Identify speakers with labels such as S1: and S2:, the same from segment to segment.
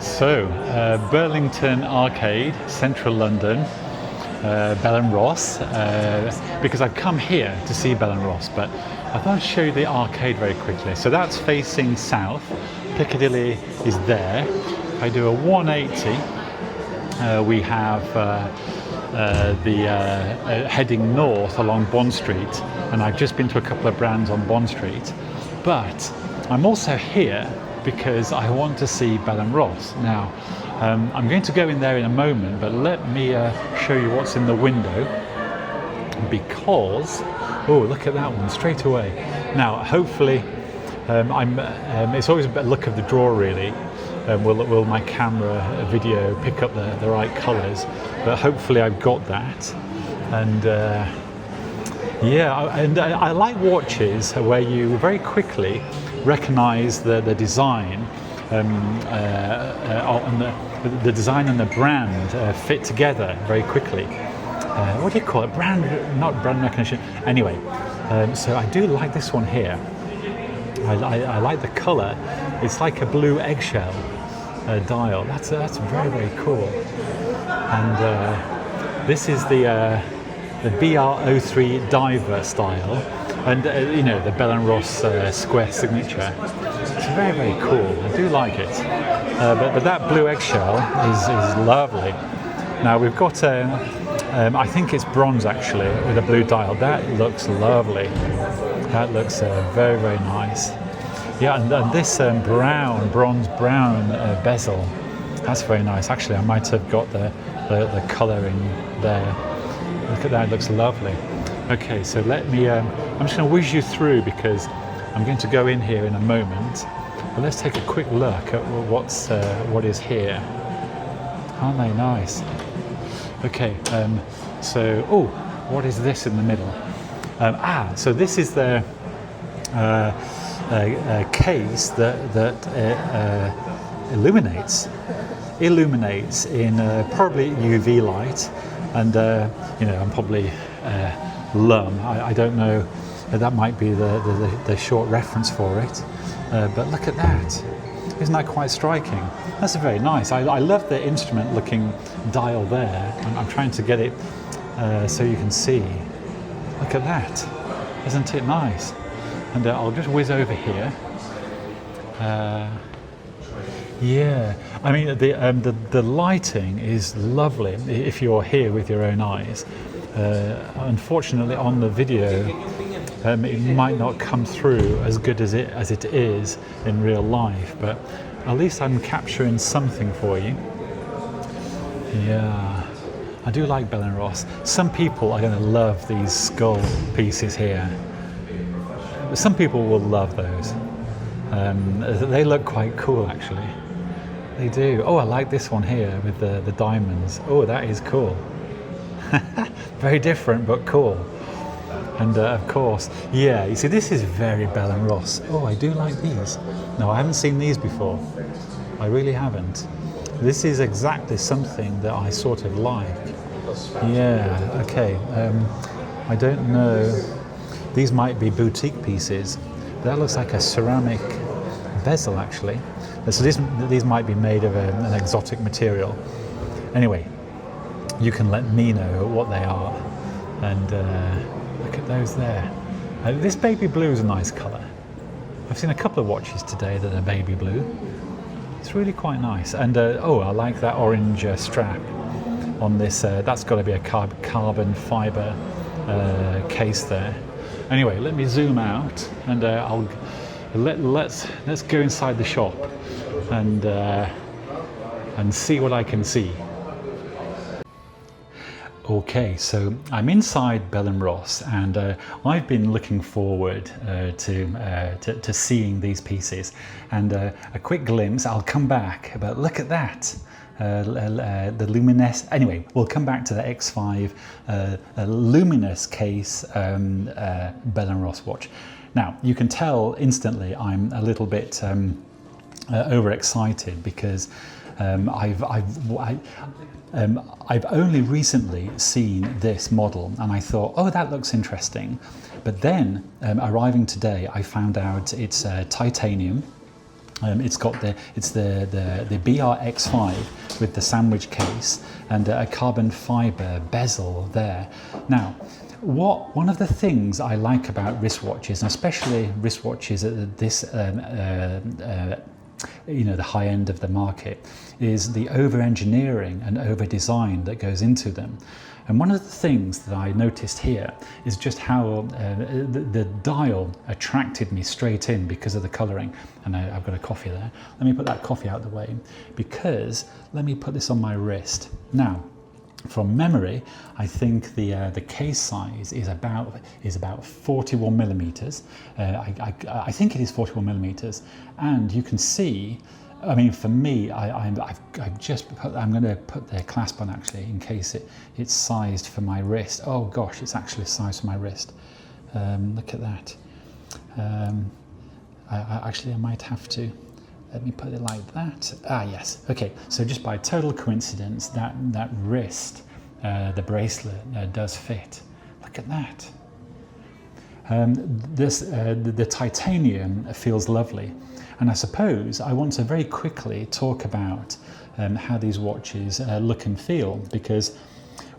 S1: So, Burlington Arcade, central London, Bell & Ross, because I've come here to see Bell & Ross, but I thought I'd show you the arcade very quickly. So that's facing south, Piccadilly is there. If I do a 180, we have heading north along Bond Street, and I've just been to a couple of brands on Bond Street, but I'm also here because I want to see Bell & Ross. Now, I'm going to go in there in a moment, but let me show you what's in the window, because, oh, look at that one straight away. Now, hopefully, it's always a luck of the draw, really. Will my camera video pick up the right colours? But hopefully I've got that. And I like watches where you very quickly recognise the design, and the design and the brand fit together very quickly. What do you call it? Not brand recognition. Anyway, so I do like this one here. I like the colour. It's like a blue eggshell dial. That's very, very cool. And this is the BR-03 diver style, and you know, the Bell & Ross square signature. It's very, very cool. I do like it. But that blue eggshell is lovely. Now we've got I think it's bronze actually with a blue dial. That looks lovely. That looks very, very nice. Yeah, and this bronze brown bezel, that's very nice. Actually, I might have got the colour in there. Look at that, it looks lovely. Okay, so let me, I'm just going to whiz you through because I'm going to go in here in a moment. But let's take a quick look at what is here. Aren't they nice? Okay, so, oh, what is this in the middle? So this is their case that illuminates in probably UV light, and you know, I'm probably LUM. I don't know. That might be the short reference for it. But look at that! Isn't that quite striking? That's very nice. I love the instrument-looking dial there. I'm trying to get it so you can see. Look at that! Isn't it nice? And I'll just whiz over here. Yeah, I mean the lighting is lovely if you're here with your own eyes. Unfortunately, on the video, it might not come through as good as it is in real life. But at least I'm capturing something for you. Yeah, I do like Bell & Ross. Some people are going to love these skull pieces here. Some people will love those. They look quite cool, actually. They do. Oh, I like this one here with the diamonds. Oh, that is cool. Very different, but cool. And of course, yeah, you see, this is very Bell & Ross. Oh, I do like these. No, I haven't seen these before. I really haven't. This is exactly something that I sort of like. Yeah, okay. I don't know. These might be boutique pieces. That looks like a ceramic bezel, actually. So these might be made of an exotic material. Anyway, you can let me know what they are. And look at those there. This baby blue is a nice colour. I've seen a couple of watches today that are baby blue. It's really quite nice. And oh, I like that orange strap on this. That's got to be a carbon fibre case there. Anyway, let me zoom out, and let's go inside the shop and see what I can see. Okay, so I'm inside Bell & Ross, and I've been looking forward to seeing these pieces. And a quick glimpse, I'll come back, but look at that. The luminous. Anyway, we'll come back to the X5 luminous case Bell & Ross watch. Now you can tell instantly I'm a little bit overexcited because I've only recently seen this model, and I thought, oh, that looks interesting. But then arriving today, I found out it's titanium. It's got the BR-X5 with the sandwich case and a carbon fibre bezel there. Now, one of the things I like about wristwatches, and especially wristwatches at this the high end of the market, is the over-engineering and over-design that goes into them. And one of the things that I noticed here is just how the dial attracted me straight in because of the colouring. And I've got a coffee there. Let me put that coffee out of the way, because let me put this on my wrist. Now, from memory, I think the case size is about 41 millimeters. I think it is 41 millimeters, and you can see. I mean, for me, I'm going to put the clasp on actually in case it's sized for my wrist. Oh gosh, it's actually sized for my wrist. Look at that. I might have to. Let me put it like that. Ah, yes. Okay. So just by total coincidence, that wrist, the bracelet does fit. Look at that. The titanium feels lovely. And I suppose I want to very quickly talk about how these watches look and feel, because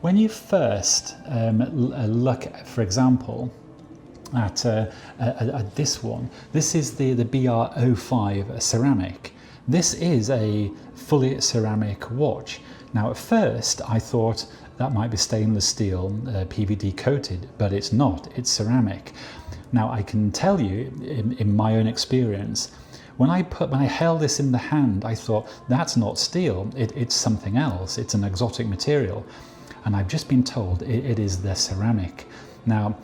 S1: when you first look, for example, at this one, this is the BR-05 ceramic. This is a fully ceramic watch. Now, at first, I thought that might be stainless steel PVD coated, but it's not. It's ceramic. Now, I can tell you, in my own experience, when I held this in the hand, I thought, that's not steel, it's something else, it's an exotic material. And I've just been told it is the ceramic. Now,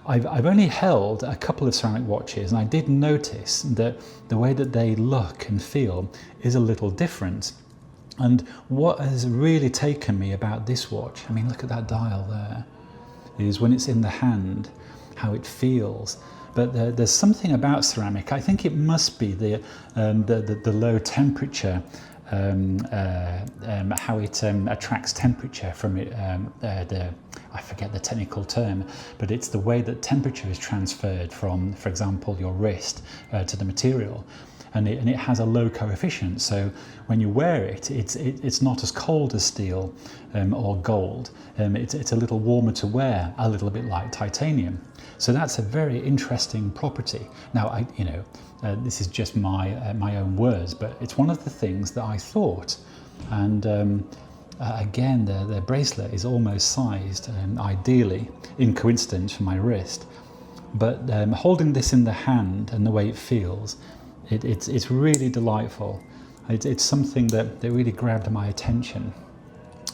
S1: I've only held a couple of ceramic watches, and I did notice that the way that they look and feel is a little different. And what has really taken me about this watch, I mean, look at that dial there, is when it's in the hand, how it feels. But there's something about ceramic. I think it must be the low temperature, how it attracts temperature from it. I forget the technical term, but it's the way that temperature is transferred from, for example, your wrist to the material. And it has a low coefficient, so when you wear it, it's not as cold as steel or gold. It's a little warmer to wear, a little bit like titanium. So that's a very interesting property. Now, this is just my own words, but it's one of the things that I thought. And again, the bracelet is almost sized, ideally, in coincidence for my wrist. But holding this in the hand and the way it feels, it's really delightful. It's something that really grabbed my attention.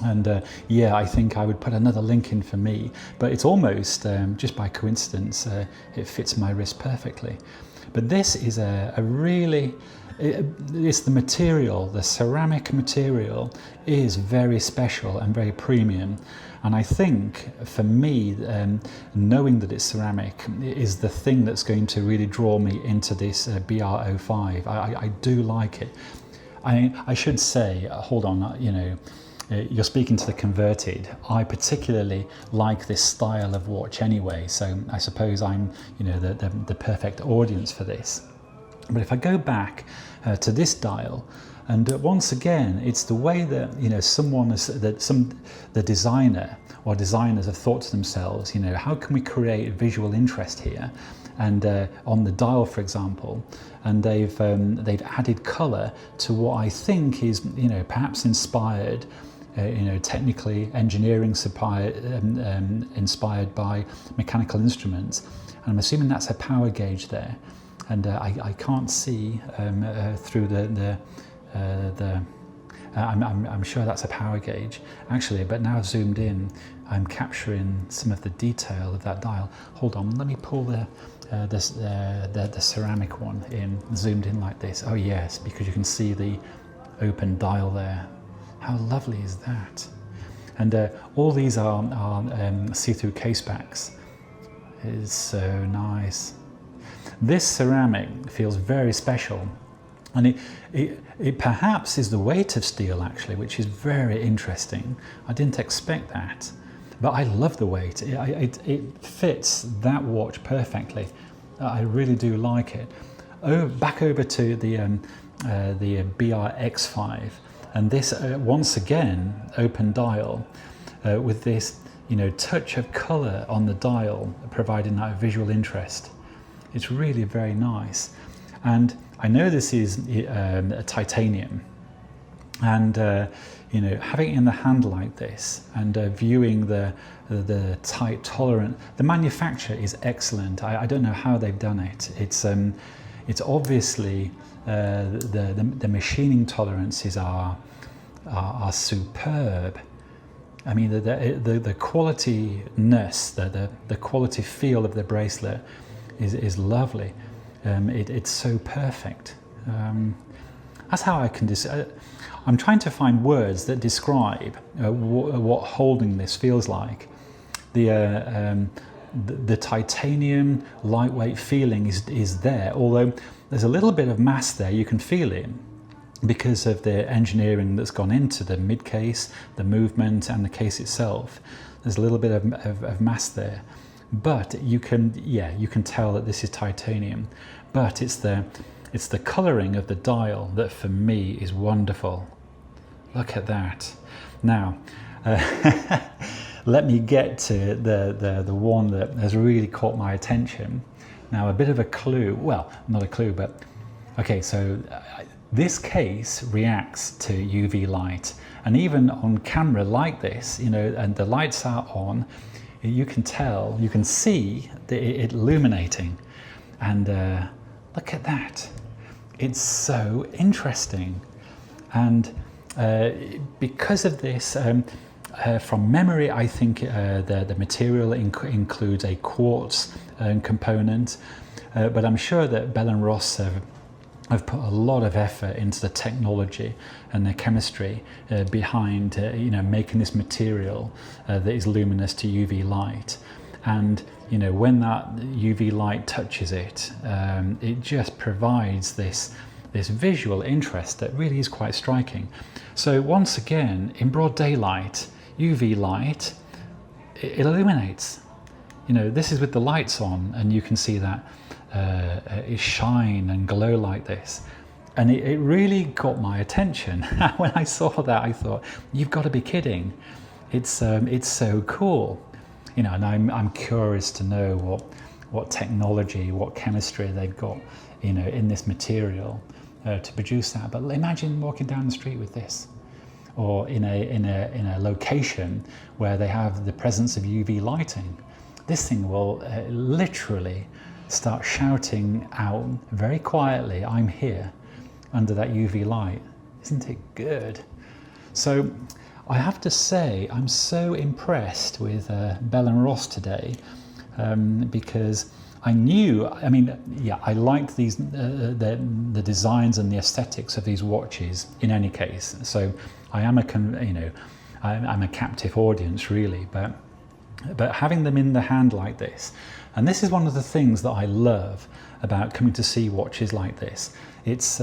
S1: And yeah, I think I would put another link in for me, but it's almost, just by coincidence, it fits my wrist perfectly. But this is it's the material, the ceramic material is very special and very premium. And I think for me, knowing that it's ceramic is the thing that's going to really draw me into this BR-05. I do like it. I should say, hold on, you're speaking to the converted. I particularly like this style of watch anyway, so I suppose I'm, the perfect audience for this. But if I go back to this dial, and once again, it's the way that the designer or designers have thought to themselves, how can we create visual interest here? And on the dial, for example, and they've added colour to what I think is, perhaps inspired. Technically engineering inspired by mechanical instruments, and I'm assuming that's a power gauge there, and I can't see through I'm sure that's a power gauge actually, but now I've zoomed in, I'm capturing some of the detail of that dial. Hold on, let me pull the ceramic one in, zoomed in like this. Oh yes, because you can see the open dial there. How lovely is that? And all these are see-through case backs. It's so nice. This ceramic feels very special, and it perhaps is the weight of steel actually, which is very interesting. I didn't expect that, but I love the weight. It fits that watch perfectly. I really do like it. Back over to the the BR-X5, and this once again open dial with this touch of colour on the dial, providing that visual interest. It's really very nice. And I know this is a titanium, and having it in the hand like this, and viewing the tight tolerance, the manufacture is excellent. I don't know how they've done it. It's obviously the machining tolerances are superb. I mean, the qualityness, the quality feel of the bracelet is lovely. It's so perfect. That's how I can I'm trying to find words that describe what holding this feels like. The titanium lightweight feeling is there, although there's a little bit of mass there. You can feel it because of the engineering that's gone into the mid case, the movement, and the case itself. There's a little bit of mass there, but you can tell that this is titanium. But it's the colouring of the dial that for me is wonderful. Look at that. Now, let me get to the one that has really caught my attention. Now, a bit of a clue, well, not a clue, but okay, so this case reacts to UV light, and even on camera like this, and the lights are on, you can tell, you can see it illuminating, and look at that. It's so interesting. And because of this, from memory, I think the material includes a quartz component, but I'm sure that Bell & Ross have put a lot of effort into the technology and the chemistry behind making this material that is luminous to UV light. And when that UV light touches it, it just provides this visual interest that really is quite striking. So once again, in broad daylight, UV light, it illuminates. This is with the lights on, and you can see that it shine and glow like this. And it really got my attention. When I saw that, I thought, you've got to be kidding. It's so cool. And I'm curious to know what technology, what chemistry they've got, in this material to produce that. But imagine walking down the street with this, or in a location where they have the presence of UV lighting. This thing will literally start shouting out very quietly, "I'm here," under that UV light. Isn't it good? So I have to say, I'm so impressed with Bell & Ross today, because I liked these the designs and the aesthetics of these watches in any case. So I am I'm a captive audience really, but having them in the hand like this, and this is one of the things that I love about coming to see watches like this. It's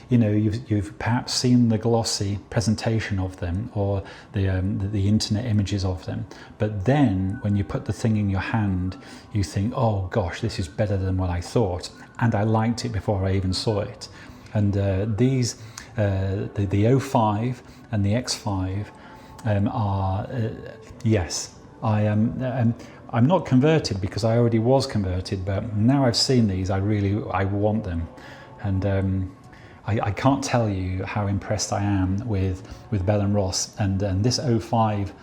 S1: you've perhaps seen the glossy presentation of them, or the internet images of them, but then when you put the thing in your hand, you think, oh gosh, this is better than what I thought, and I liked it before I even saw it. And these the 05 and the X5 are yes, I'm not converted because I already was converted, but now I've seen these, I want them. And I can't tell you how impressed I am with Bell & Ross and this 05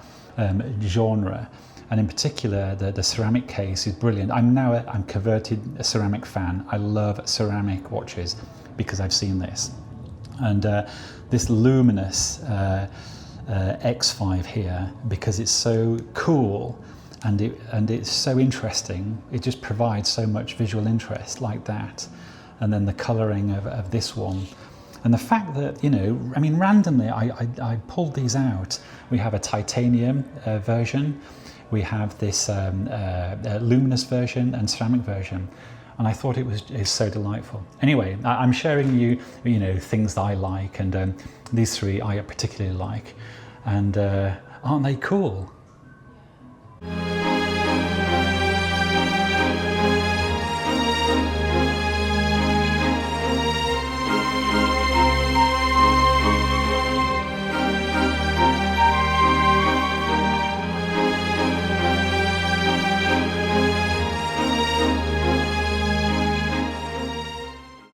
S1: genre, and in particular the ceramic case is brilliant. I'm converted a ceramic fan. I love ceramic watches because I've seen this, and this luminous X5 here, because it's so cool and it's so interesting. It just provides so much visual interest like that. And then the colouring of this one, and the fact that randomly I pulled these out. We have a titanium version, we have this luminous version and ceramic version, and I thought it's so delightful. Anyway, I'm sharing you things that I like, and these three I particularly like, and aren't they cool?